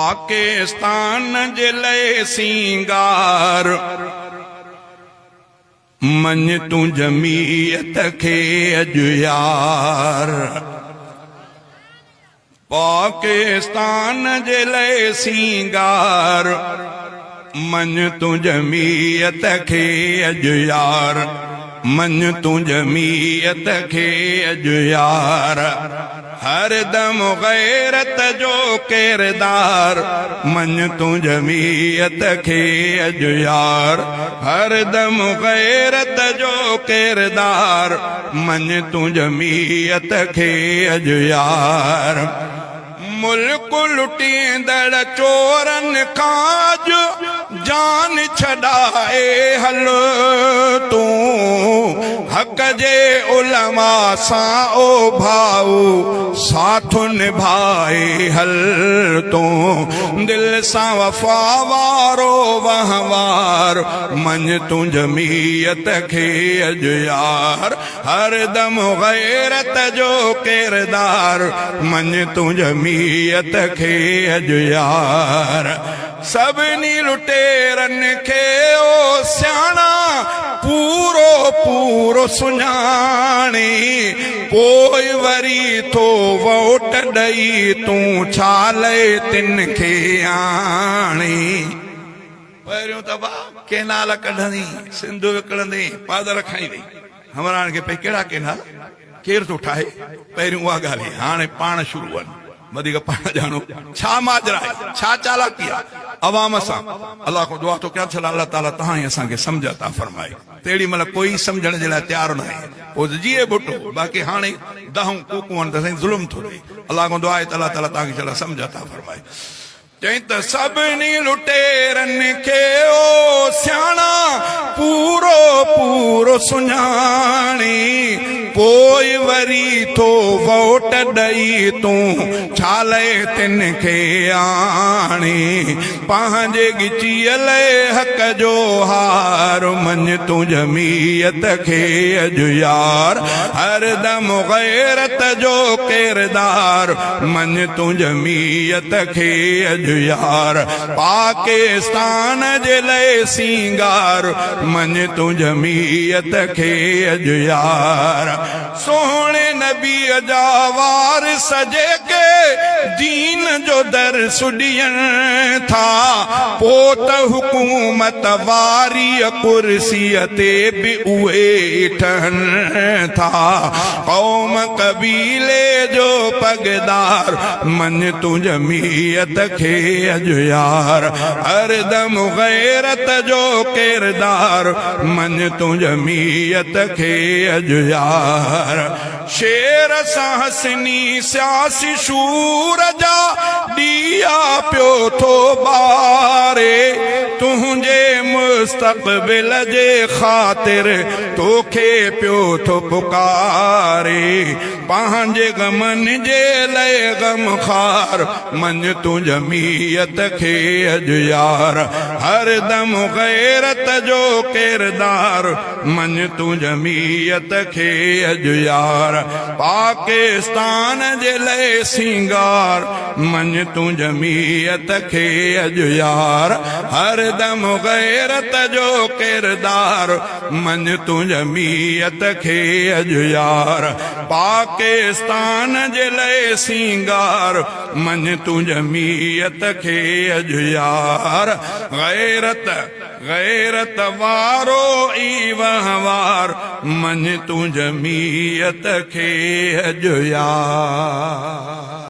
पाकिस्तान जे लए सिंगार मन तू जमीयत खे अॼु यार। पाकिस्तान जे लए सिंगार मन तू जमीयत खे अॼु यार। मन तू जमीयत खे अॼु यार। हर दम गैरत जो किरदार मन तू जमीयत खे अॼु यार। हर दम गैरत जो किरदार मन तू जमीयत खे अॼु यार। मुल्क लुटींदड़ चोरन खां जान छॾाए हल तू। हक जे उलमा सां ओ भाऊ साथ निभाए हल तू। दिल सां वफा वारो वहवार मन तू जमीयत खे अॼु यार। हर दम गैरत जो किरदार मन तू जमीयत खे अॼु यार। सभिनी लुटेरन खे ओ सियाणा पूरो पूरो सुञाणे पोइ वरी थो वोट ॾई तूं छाले तिन खे आणे। पहिरियों त केनाल कढंदी सिंध विकिणंदे पादर खाईंदी। हमरान खे पे कहिड़ा केनाल केरु थो ठाहे पहिरियों उहा ॻाल्हि। हाणे पाण शुरू आहिनि वधीक पाण ॼाणो छा माजरा आहे छा चालाकी आहे अवाम सां। अल्लाह को दुआ तो कयां छा अल्लाह ताला तहां ही असांखे सम्झ अता फरमाए। तेड़ी मतलब कोई सम्झण जे लाइ तयार न आहे पोइ जीए बुटो। बाक़ी हाणे दहूं कूकूं त साईं ज़ुल्म थो थिए। अल्लाह को दुआ आहे त अल्लाह ताला तव्हांखे छा सम्झ अता फरमाए। चई त सभिनी लुटेरन खे ओ सियाणा पूरो पूरो सुञाणे पोइ वरी थो वोट ॾई तूं छाले तिन खे आणे। पंहिंजे गिचीअ हक जो हार मन तू जमीयत खे अॼु यार। हर दम गैरत जो किरदार मन तू जमीयत खे अॼु यार। पाकिस्तान जे लए सिंगार मन तू जमीयत खे अॼु यार। सोहणे नबी जा वार सजे के दीन जो दर सुॾियनि था पोइ त हुकूमत वारी कुर्सीअ ते बि उहे ठहनि था। क़ौम कबीले जो पगदार मन तू जमीयत खे अॼु यार। हर दम गैरत जो किरदार मन तू जमीयत खे अॼु यार। शेर सां हसनी सियासी शूर जा ॾिया पियो थो ॿारे तुंहिंजे मुस्तक़बिल जे ख़ातिर तोखे पियो थो पुकारे। पंहिंजे गमनि जे लाइ गमखार मन तू जमीयत खे अॼु यार। हर दम गैरत जो किरदार मन तू जमीयत खे अॼु यार। पाकिस्तान जे लाइ सिंगार मन तू जमीयत खे अॼु यार। हर दम गैरत जो किरदार मन तू जमीयत खे अॼु यार। पाकिस्तान जे लाइ सिंगार मन तू जमीयत खे अॼु यार। गैरत गैरत वारो ई वहवार मन तू जमीयत खे अॼु यार।